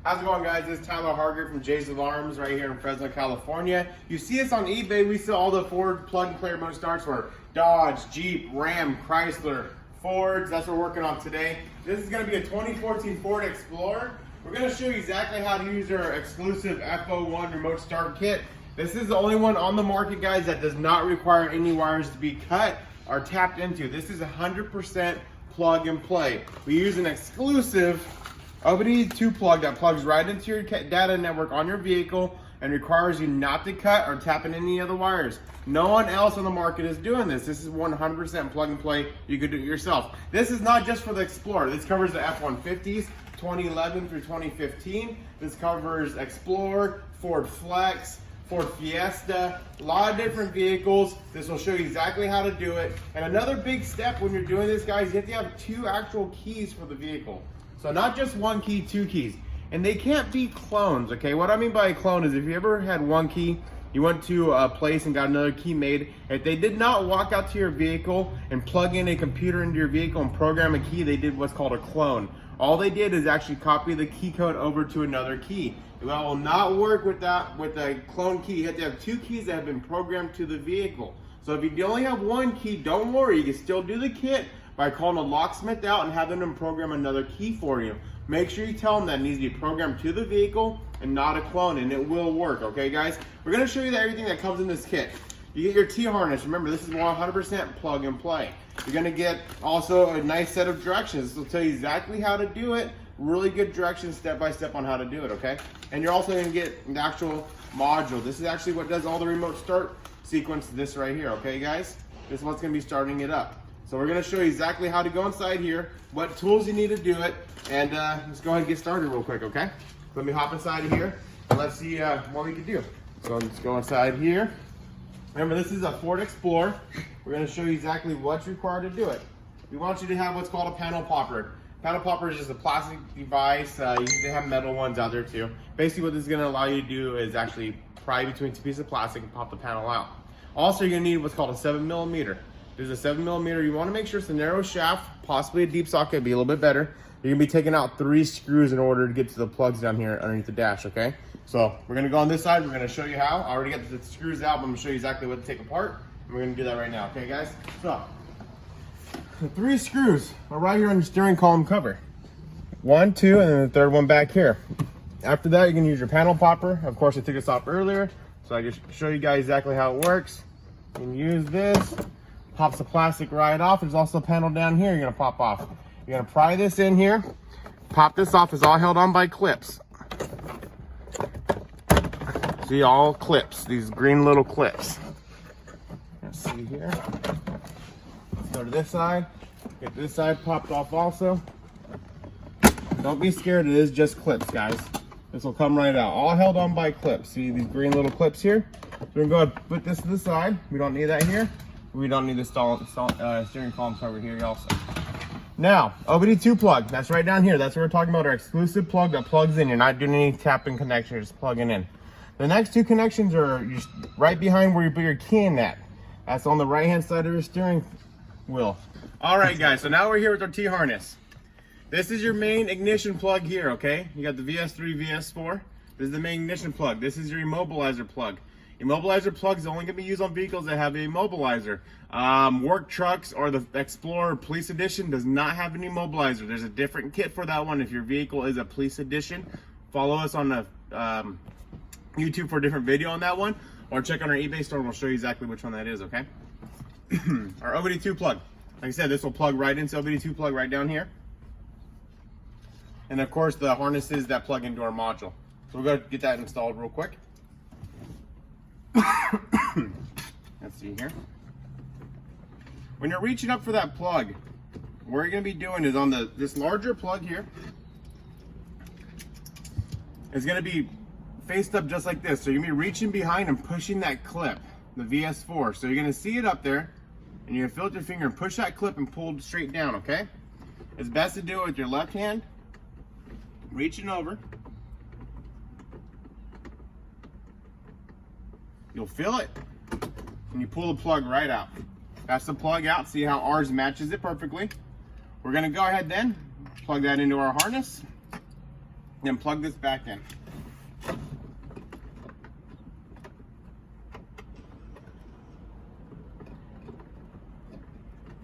How's it going, guys? This is Tyler Harger from Jay's Alarms right here in Fresno, California. You see us on eBay. We sell all the Ford plug-and-play remote starts for Dodge, Jeep, Ram, Chrysler, Fords. That's what we're working on today. This is going to be a 2014 Ford Explorer. We're going to show you exactly how to use our exclusive FO1 remote start kit. This is the only one on the market, guys, that does not require any wires to be cut or tapped into. This is 100% plug and play. We use an exclusive OBD2 plug that plugs right into your data network on your vehicle and requires you not to cut or tap in any other wires. No one else on the market is doing this. This is 100% plug and play. You could do it yourself. This is not just for the Explorer. This covers the F150s, 2011 through 2015. This covers Explorer, Ford Flex, Ford Fiesta, a lot of different vehicles. This will show you exactly how to do it. And another big step when you're doing this, guys, you have to have 2 actual keys for the vehicle. So not just 1 key, 2 keys. And they can't be clones, okay? What I mean by a clone is if you ever had 1 key, you went to a place and got another key made, if they did not walk out to your vehicle and plug in a computer into your vehicle and program a key, they did what's called a clone. All they did is actually copy the key code over to another key. That will not work with that, with a clone key. You have to have 2 keys that have been programmed to the vehicle. So if you only have 1 key, don't worry, you can still do the kit by calling a locksmith out and having them program another key for you. Make sure you tell them that it needs to be programmed to the vehicle and not a clone, and it will work, okay guys? We're gonna show you everything that comes in this kit. You get your T-harness. Remember, this is 100% plug and play. You're gonna get also a nice set of directions. This will tell you exactly how to do it. Really good directions step by step on how to do it, okay? And you're also gonna get the actual module. This is actually what does all the remote start sequence, this right here, okay guys? This is what's gonna be starting it up. So we're gonna show you exactly how to go inside here, what tools you need to do it, and let's go ahead and get started real quick, okay? Let me hop inside of here, and let's see what we can do. So let's go inside here. Remember, this is a Ford Explorer. We're gonna show you exactly what's required to do it. We want you to have what's called a panel popper. Panel popper is just a plastic device. They have metal ones out there too. Basically what this is gonna allow you to do is actually pry between 2 pieces of plastic and pop the panel out. Also, you're gonna need what's called a 7mm. There's a 7mm. You want to make sure it's a narrow shaft, possibly a deep socket, be a little bit better. You're gonna be taking out 3 screws in order to get to the plugs down here underneath the dash, okay? So we're gonna go on this side. We're gonna show you how. I already got the screws out, but I'm gonna show you exactly what to take apart. And we're gonna do that right now, okay guys? So, the 3 screws are right here on your steering column cover. 1, 2, and then the 3rd one back here. After that, you're gonna use your panel popper. Of course, I took this off earlier, so I just show you guys exactly how it works. You can use this. Pops the plastic right off. There's also a panel down here you're gonna pop off. You're gonna pry this in here. Pop this off. It's all held on by clips. See, all clips. These green little clips. Let's see here. Let's go to this side. Get this side popped off also. Don't be scared. It is just clips, guys. This will come right out. All held on by clips. See these green little clips here? So we're gonna go ahead and put this to the side. We don't need that here. We don't need the steering column cover here also. Now, OBD2 plug. That's right down here. That's what we're talking about, our exclusive plug that plugs in. You're not doing any tapping connection, you're just plugging in. The next 2 connections are just right behind where you put your key in at. That's on the right-hand side of your steering wheel. All right, guys, so now we're here with our T-harness. This is your main ignition plug here, okay? You got the VS3, VS4. This is the main ignition plug. This is your immobilizer plug. Immobilizer plugs are only going to be used on vehicles that have an immobilizer. Work trucks or the Explorer Police Edition does not have an immobilizer. There's a different kit for that one. If your vehicle is a Police Edition, follow us on the YouTube for a different video on that one, or check on our eBay store and we'll show you exactly which one that is, okay? Our OBD2 plug. Like I said, this will plug right into OBD2 plug right down here. And of course, the harnesses that plug into our module. So we're going to get that installed real quick. Let's see here. When you're reaching up for that plug, what you're going to be doing is on this larger plug here, it's going to be faced up just like this. So you're going to be reaching behind and pushing that clip, the VS4. So you're going to see it up there, and you're going to feel with your finger and push that clip and pull straight down, okay? It's best to do it with your left hand, reaching over. You'll feel it, and you pull the plug right out. That's the plug out. See how ours matches it perfectly. We're gonna go ahead then, plug that into our harness. Then plug this back in.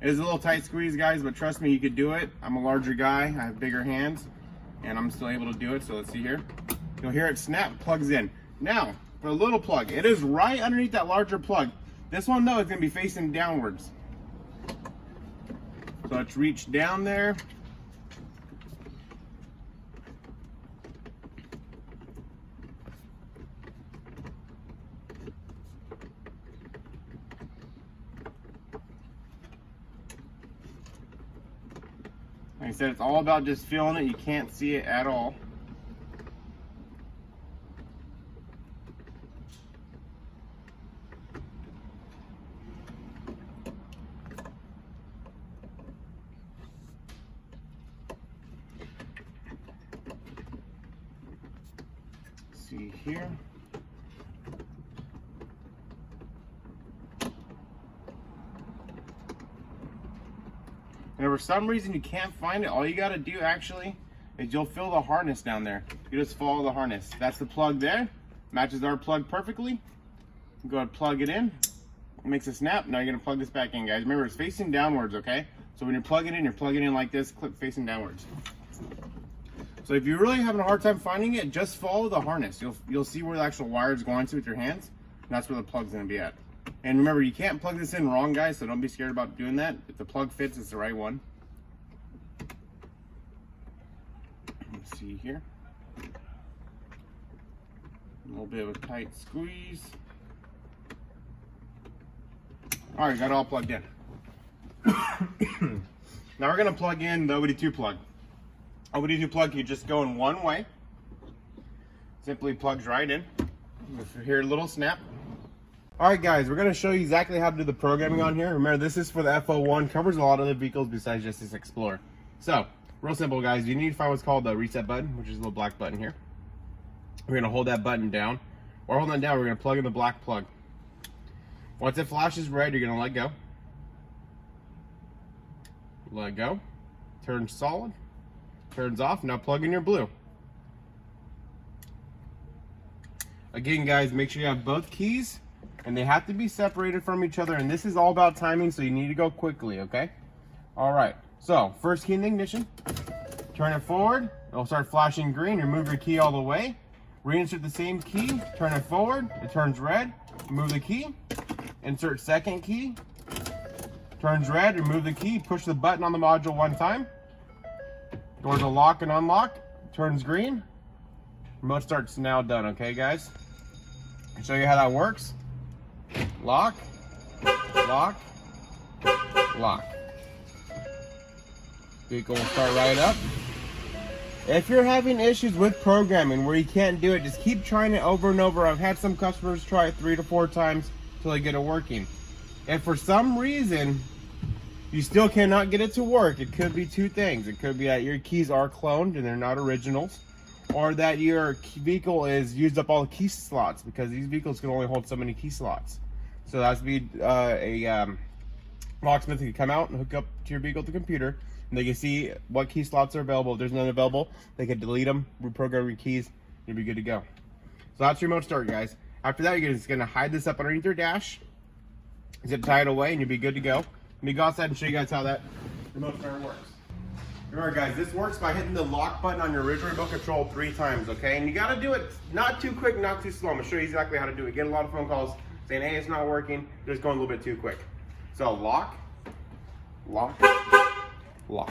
It is a little tight squeeze, guys, but trust me, you could do it. I'm a larger guy, I have bigger hands, and I'm still able to do it. So let's see here. You'll hear it snap, plugs in. Now, for a little plug, it is right underneath that larger plug. This one, though, is going to be facing downwards. So let's reach down there. Like I said, it's all about just feeling it. You can't see it at all. See here. And if for some reason you can't find it, all you got to do actually is you'll feel the harness down there. You just follow the harness. That's the plug there. Matches our plug perfectly. Go ahead and plug it in. It makes a snap. Now you're going to plug this back in, guys. Remember, it's facing downwards, okay? So when you're plugging in like this, clip facing downwards. So if you're really having a hard time finding it, just follow the harness. You'll see where the actual wire is going to with your hands. And that's where the plug's going to be at. And remember, you can't plug this in wrong, guys, so don't be scared about doing that. If the plug fits, it's the right one. Let's see here. A little bit of a tight squeeze. All right, got it all plugged in. Now we're going to plug in the OBD2 plug. OBD2 plug, you just go in one way. Simply plugs right in. If you hear a little snap. Alright guys, we're going to show you exactly how to do the programming on here. Remember, this is for the FO1, covers a lot of the vehicles besides just this Explorer. So, real simple guys, you need to find what's called the reset button, which is a little black button here. We're going to hold that button down. While holding that down, we're going to plug in the black plug. Once it flashes red, you're going to let go. Let go. Turns solid. Turns off. Now plug in your blue. Again guys, make sure you have both keys. And they have to be separated from each other, and this is all about timing, so you need to go quickly, okay? All right, so first key in the ignition, turn it forward, it'll start flashing green, remove your key all the way, reinsert the same key, turn it forward, it turns red, remove the key, insert second key, turns red, remove the key, push the button on the module one time, go to lock and unlock, turns green, remote start's now done, okay guys? I'll show you how that works. Lock, lock, lock. Vehicle will start right up. If you're having issues with programming where you can't do it, just keep trying it over and over. I've had some customers try it 3 to 4 times till they get it working. If for some reason you still cannot get it to work, it could be two things. It could be that your keys are cloned and they're not originals, or that your vehicle is used up all the key slots, because these vehicles can only hold so many key slots. So that's be a locksmith who can come out and hook up to your vehicle with the computer, and they can see what key slots are available. If there's none available, they can delete them, reprogram your keys, you'll be good to go. So that's your remote start, guys. After that, you're just gonna hide this up underneath your dash, zip tie it away, and you'll be good to go. Let me go outside and show you guys how that remote start works. Remember guys, this works by hitting the lock button on your original remote control 3 times, okay? And you gotta do it not too quick, not too slow. I'm gonna show you exactly how to do it. Get a lot of phone calls saying, hey, it's not working, just going a little bit too quick. So lock, lock, lock.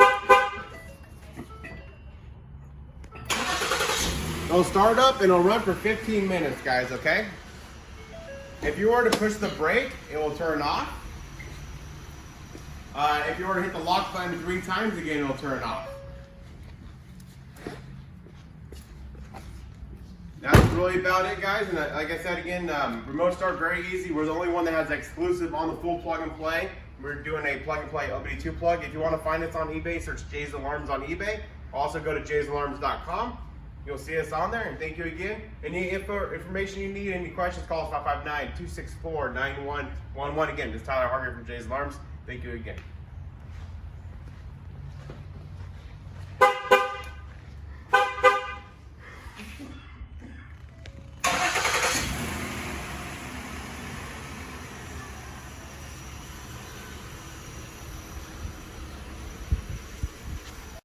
It'll start up and it'll run for 15 minutes, guys, okay? If you were to push the brake, it will turn off. If you were to hit the lock button 3 times again, it'll turn off. That's really about it, guys. And like I said again, remote start, very easy. We're the only one that has exclusive on the full plug and play. We're doing a plug and play OBD2 plug. If you want to find us on eBay, search Jay's Alarms on eBay. Also go to jaysalarms.com. You'll see us on there, and thank you again. Any information you need, any questions, call us 559-264-9111. Again, this is Tyler Harger from Jay's Alarms. Thank you again.